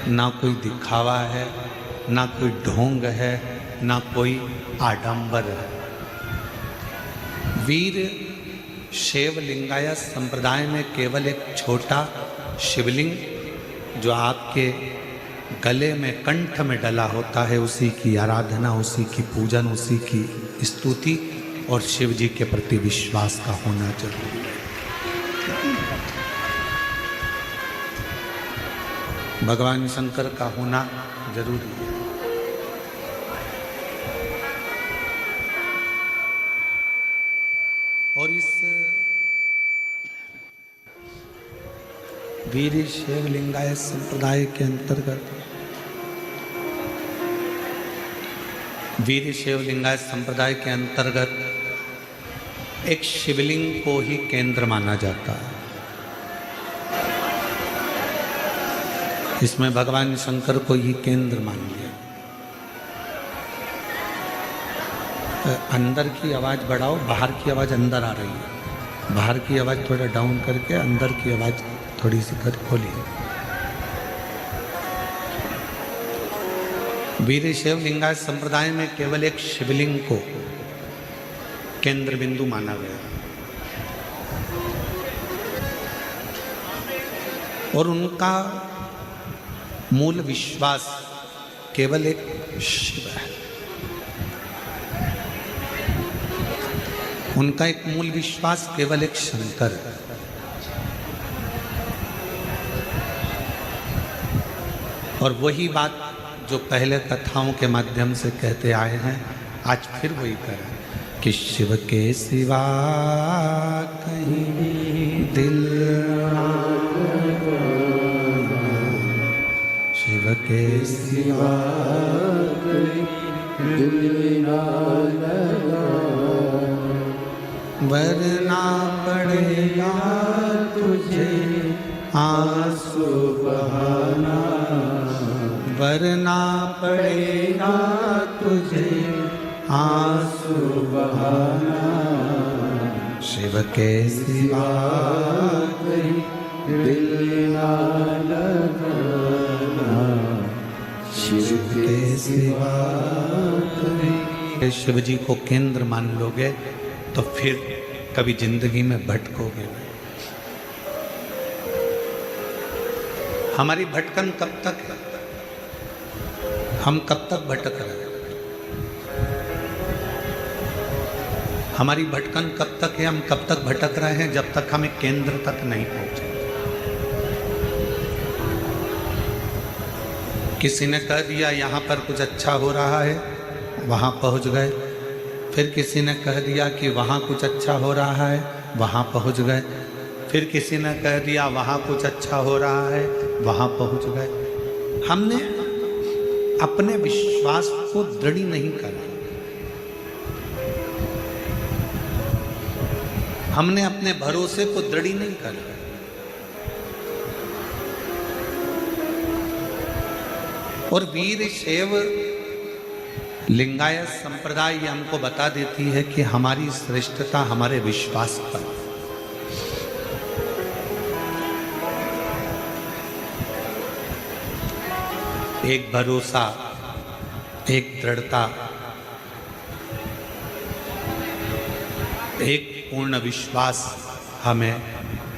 ना कोई दिखावा है, ना कोई ढोंग है, ना कोई आडंबर है। वीर शैव लिंगायत संप्रदाय में केवल एक छोटा शिवलिंग जो आपके गले में कंठ में डला होता है, उसी की आराधना, उसी की पूजन, उसी की स्तुति और शिव जी के प्रति विश्वास का होना जरूरी है। भगवान शंकर का होना जरूरी है। और इस वीर शैव लिंगायत संप्रदाय के अंतर्गत, वीर शैव लिंगायत संप्रदाय के अंतर्गत एक शिवलिंग को ही केंद्र माना जाता है। इसमें भगवान शंकर को ही केंद्र मान लिया। अंदर की आवाज़ बढ़ाओ, बाहर की आवाज़ अंदर आ रही है। बाहर की आवाज़ थोड़ा डाउन करके अंदर की आवाज़ थोड़ी सी कर खोलिए। वीर शैव लिंगायत संप्रदाय में केवल एक शिवलिंग को केंद्र बिंदु माना गया और उनका मूल विश्वास केवल एक शिव है। उनका एक मूल विश्वास केवल एक शंकर है। और वही बात जो पहले कथाओं के माध्यम से कहते आए हैं, आज फिर वही करें कि शिव के सिवा कहीं दिल ना, शिव के सिवा कहीं दिल ना लगा, वरना पड़ेगा तुझे आंसू बहाना, वरना पड़ेगा तुझे आंसू बहाना, शिव के सिवा कहीं दिल ना लगाना, शिव के सिवा कहीं। शिव जी को केंद्र मान लोगे तो फिर कभी जिंदगी में भटकोगे। हमारी भटकन कब तक है? हम कब तक भटक रहे हैं? हमारी भटकन कब तक है? हम कब तक भटक रहे हैं? जब तक हमें केंद्र तक नहीं पहुंचे। किसी ने कह दिया यहाँ पर कुछ अच्छा हो रहा है, वहां पहुंच गए। फिर किसी ने कह दिया कि वहाँ कुछ अच्छा हो रहा है, वहाँ पहुँच गए। फिर किसी ने कह दिया वहाँ कुछ अच्छा हो रहा है, वहाँ पहुँच गए। हमने अपने विश्वास को दृढ़ नहीं करा। हमने अपने भरोसे को दृढ़ नहीं करा। और वीर शैव लिंगायत संप्रदाय ये हमको बता देती है कि हमारी श्रेष्ठता हमारे विश्वास पर। एक भरोसा, एक दृढ़ता, एक पूर्ण विश्वास हमें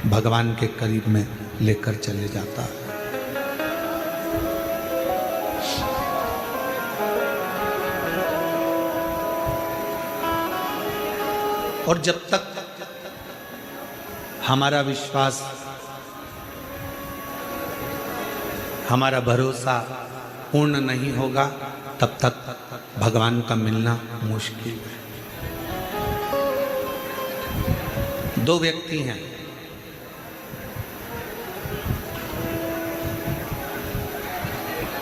भगवान के करीब में लेकर चले जाता है। और जब तक हमारा विश्वास, हमारा भरोसा पूर्ण नहीं होगा, तब तक भगवान का मिलना मुश्किल है। दो व्यक्ति हैं,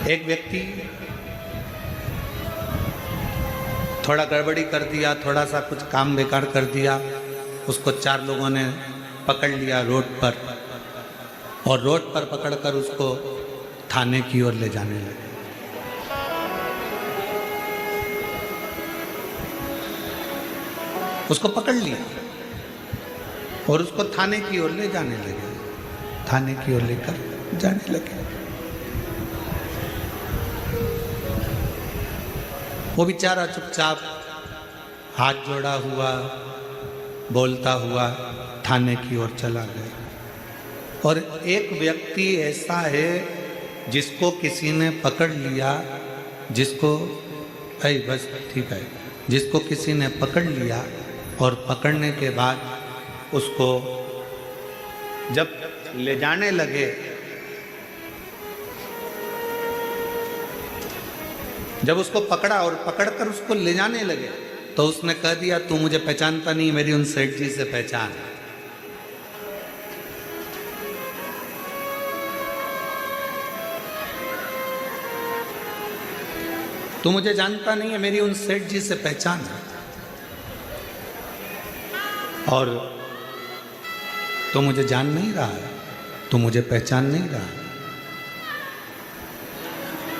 एक व्यक्ति थोड़ा गड़बड़ी कर दिया, थोड़ा सा कुछ काम बेकार कर दिया, उसको चार लोगों ने पकड़ लिया रोड पर और रोड पर पकड़कर उसको थाने की ओर ले जाने लगे। उसको पकड़ लिया और उसको थाने की ओर ले जाने लगे, थाने की ओर लेकर जाने लगे। वो बेचारा चुपचाप हाथ जोड़ा हुआ बोलता हुआ थाने की ओर चला गया। और एक व्यक्ति ऐसा है जिसको किसी ने पकड़ लिया, जिसको बस ठीक है, जिसको किसी ने पकड़ लिया और पकड़ने के बाद उसको जब ले जाने लगे, जब उसको पकड़ा और पकड़कर उसको ले जाने लगे तो उसने कह दिया तू मुझे पहचानता नहीं, मेरी उन सेठ जी से पहचान। तू मुझे जानता नहीं है, मेरी उन सेठ जी से पहचान है। और तू मुझे जान नहीं रहा है, तू मुझे पहचान नहीं रहा।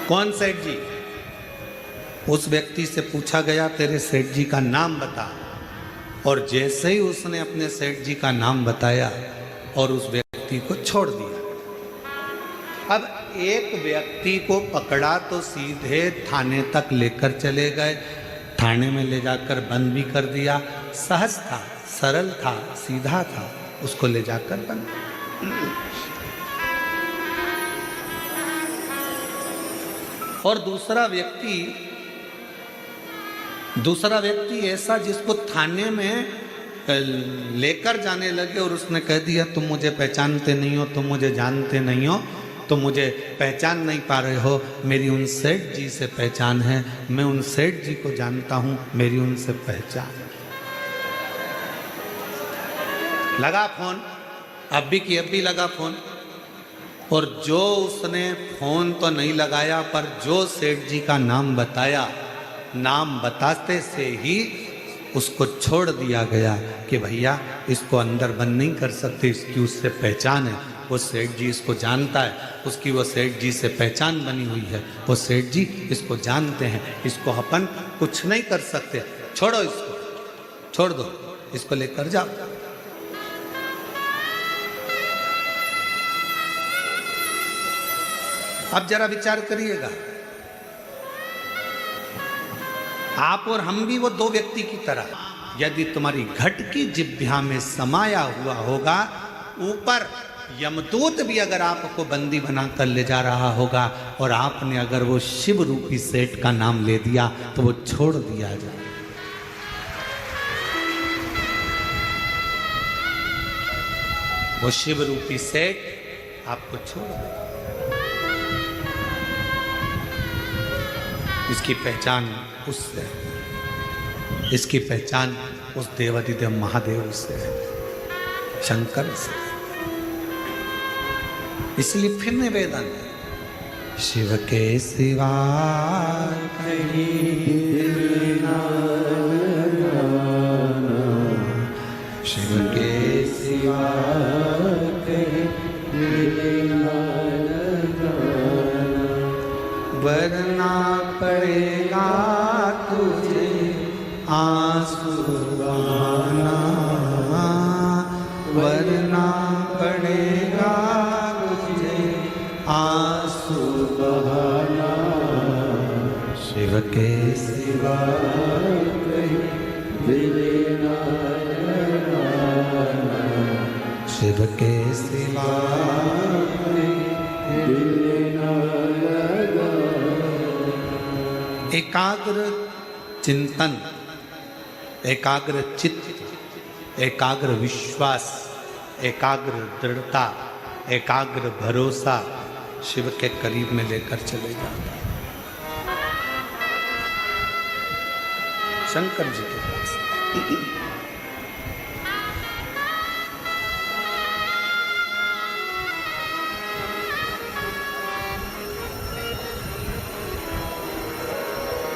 कौन सेठ जी? उस व्यक्ति से पूछा गया तेरे सेठ जी का नाम बता। और जैसे ही उसने अपने सेठ जी का नाम बताया और उस व्यक्ति को छोड़ दिया। अब एक व्यक्ति को पकड़ा तो सीधे थाने तक लेकर चले गए, थाने में ले जाकर बंद भी कर दिया। सहज था, सरल था, सीधा था, उसको ले जाकर बंद। और दूसरा व्यक्ति ऐसा जिसको थाने में लेकर जाने लगे और उसने कह दिया तुम मुझे पहचानते नहीं हो, तुम मुझे जानते नहीं हो, तुम मुझे पहचान नहीं पा रहे हो, मेरी उन सेठ जी से पहचान है, मैं उन सेठ जी को जानता हूं, मेरी उनसे पहचान। लगा फोन, अब भी लगा फोन। और जो उसने फोन तो नहीं लगाया पर जो सेठ जी का नाम बताया, नाम बताते से ही उसको छोड़ दिया गया कि भैया इसको अंदर बंद नहीं कर सकते, इसकी उससे पहचान है, वो सेठ जी इसको जानता है, उसकी वो सेठ जी से पहचान बनी हुई है, वो सेठ जी इसको जानते हैं, इसको अपन कुछ नहीं कर सकते, छोड़ो इसको, छोड़ दो, इसको लेकर जाओ। अब जरा विचार करिएगा, आप और हम भी वो दो व्यक्ति की तरह, यदि तुम्हारी घट की जिह्वा में समाया हुआ होगा, ऊपर यमदूत भी अगर आपको बंदी बनाकर ले जा रहा होगा और आपने अगर वो शिव रूपी सेठ का नाम ले दिया तो वो छोड़ दिया जाए। वो शिव रूपी सेठ आपको छोड़ दे। इसकी पहचान उससे, इसकी पहचान उस देवाधिदेव महादेव से है, शंकर से। इसलिए फिर निवेदन है, शिव के सिवा कहीं दिल ना लगाना, शिव के सिवा कहीं दिल ना लगाना, वरना पड़ेगा तुझे आंसू बहाना, वरना पड़ेगा तुझे आंसू बहाना, शिव के सिवा कहीं दिल ना लगाना, शिव के सिवा कहीं दिल ना लगाना। एकाग्र चिंतन, एकाग्र चित्त, एकाग्र विश्वास, एकाग्र दृढ़ता, एकाग्र भरोसा शिव के करीब में लेकर चले जाता है, शंकर जी के पास।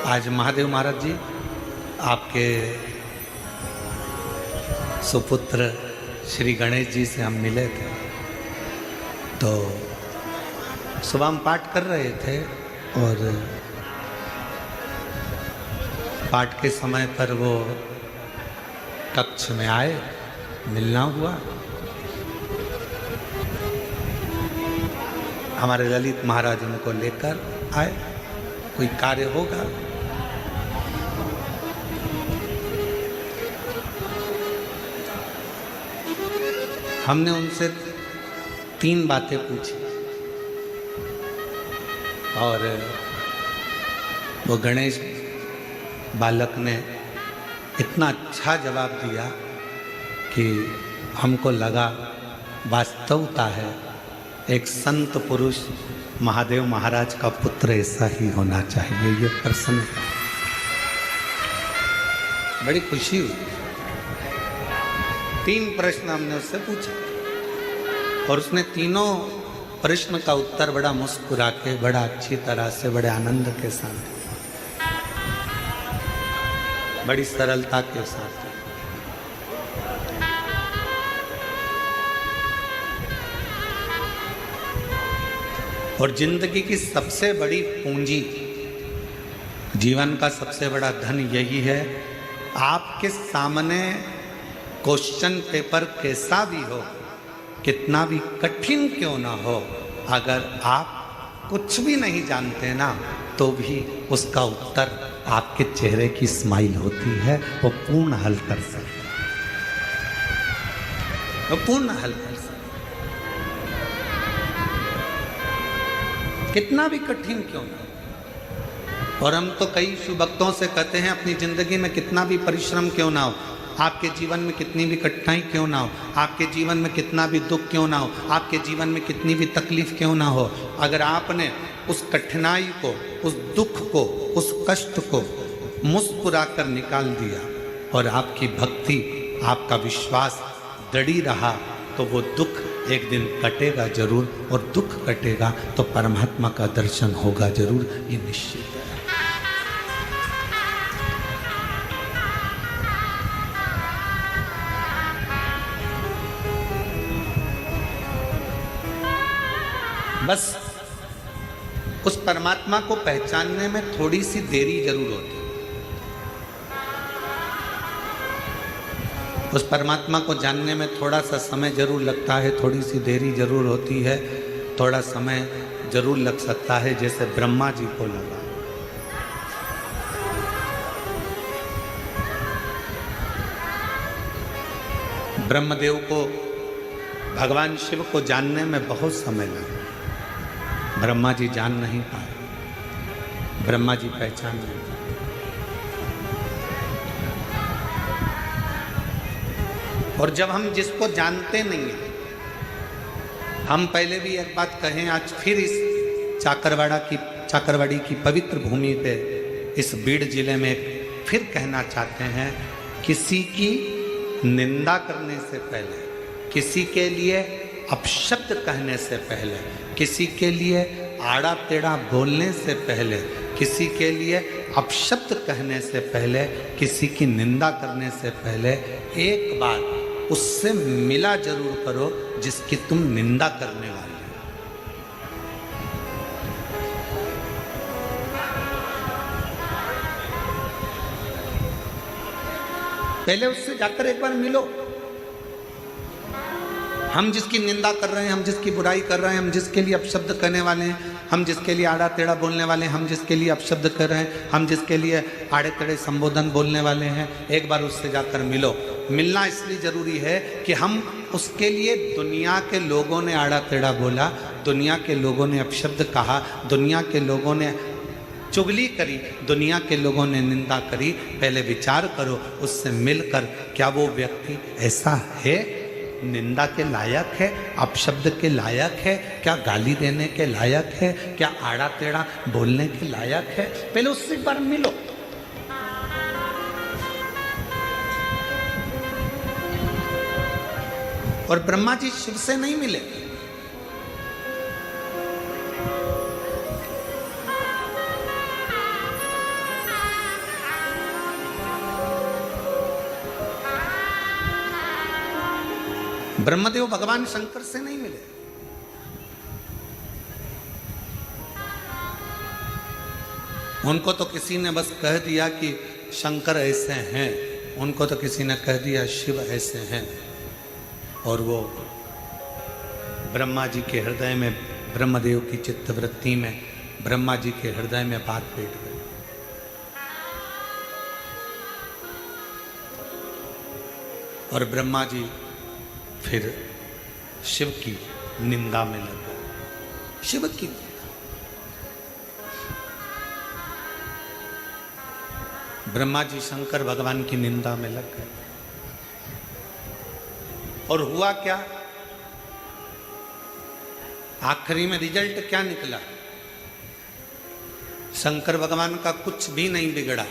आज महादेव महाराज जी आपके सुपुत्र श्री गणेश जी से हम मिले थे, तो सुबह हम पाठ कर रहे थे और पाठ के समय पर वो कक्ष में आए, मिलना हुआ। हमारे ललित महाराज उनको लेकर आए, कोई कार्य होगा हमने उनसे 3 बातें पूछी और वो गणेश बालक ने इतना अच्छा जवाब दिया कि हमको लगा वास्तवता है एक संत पुरुष महादेव महाराज का पुत्र ऐसा ही होना चाहिए। ये प्रश्न बड़ी खुशी हुई। 3 प्रश्न हमने उससे पूछे और उसने तीनों प्रश्न का उत्तर बड़ा मुस्कुरा के, बड़ा अच्छी तरह से, बड़े आनंद के साथ, बड़ी सरलता के साथ। और जिंदगी की सबसे बड़ी पूंजी, जीवन का सबसे बड़ा धन यही है, आपके सामने क्वेश्चन पेपर कैसा भी हो, कितना भी कठिन क्यों ना हो, अगर आप कुछ भी नहीं जानते ना, तो भी उसका उत्तर आपके चेहरे की स्माइल होती है, वो पूर्ण हल कर सकते, वो पूर्ण हल कर सकते, कितना भी कठिन क्यों ना। और हम तो कई शुभ भक्तों से कहते हैं अपनी जिंदगी में कितना भी परिश्रम क्यों ना हो, आपके जीवन में कितनी भी कठिनाई क्यों ना हो, आपके जीवन में कितना भी दुख क्यों ना हो, आपके जीवन में कितनी भी तकलीफ क्यों ना हो, अगर आपने उस कठिनाई को, उस दुख को, उस कष्ट को मुस्कुरा कर निकाल दिया और आपकी भक्ति, आपका विश्वास दृढ़ रहा, तो वो दुख एक दिन कटेगा जरूर, और दुख कटेगा तो परमात्मा का दर्शन होगा जरूर, ये निश्चित है। बस उस परमात्मा को पहचानने में थोड़ी सी देरी जरूर होती है। उस परमात्मा को जानने में थोड़ा सा समय जरूर लगता है, थोड़ी सी देरी जरूर होती है, थोड़ा समय जरूर लग सकता है, जैसे ब्रह्मा जी को लगा। ब्रह्मदेव को, भगवान शिव को जानने में बहुत समय लगा, ब्रह्मा जी जान नहीं पाए, ब्रह्मा जी पहचान नहीं पाए। और जब हम जिसको जानते नहीं हैं, हम पहले भी एक बात कहें, आज फिर इस चाकरवाड़ी की पवित्र भूमि पे, इस बीड़ जिले में फिर कहना चाहते हैं, किसी की निंदा करने से पहले, किसी के लिए अपशब्द कहने से पहले, किसी के लिए आड़ा टेढ़ा बोलने से पहले, किसी के लिए अपशब्द कहने से पहले, किसी की निंदा करने से पहले, एक बार उससे मिला जरूर करो जिसकी तुम निंदा करने वाले हो। पहले उससे जाकर एक बार मिलो। हम जिसकी निंदा कर रहे हैं, हम जिसकी बुराई कर रहे हैं, हम जिसके लिए अपशब्द कहने वाले हैं, हम जिसके लिए आड़ा टेढ़ा बोलने वाले हैं, हम जिसके लिए अपशब्द कर रहे हैं, हम जिसके लिए आड़े टेढ़े संबोधन बोलने वाले हैं, एक बार उससे जाकर मिलो। मिलना इसलिए ज़रूरी है कि हम उसके लिए, दुनिया के लोगों ने आड़ा टेढ़ा बोला, दुनिया के लोगों ने अपशब्द कहा, दुनिया के लोगों ने चुगली करी, दुनिया के लोगों ने निंदा करी, पहले विचार करो उससे मिलकर, क्या वो व्यक्ति ऐसा है, निंदा के लायक है, अपशब्द के लायक है, क्या गाली देने के लायक है, क्या आड़ा टेढ़ा बोलने के लायक है? पहले उससे एक बार मिलो। और ब्रह्मा जी शिव से नहीं मिले, ब्रह्मदेव भगवान शंकर से नहीं मिले। उनको तो किसी ने बस कह दिया कि शंकर ऐसे हैं, उनको तो किसी ने कह दिया शिव ऐसे हैं, और वो ब्रह्मा जी के हृदय में, ब्रह्मदेव की चित्तवृत्ति में, ब्रह्मा जी के हृदय में बात बैठ गई। और ब्रह्मा जी फिर शिव की निंदा में लग गए। शिव की ब्रह्मा जी शंकर भगवान की निंदा में लग गए। और हुआ क्या? आखिरी में रिजल्ट क्या निकला? शंकर भगवान का कुछ भी नहीं बिगड़ा।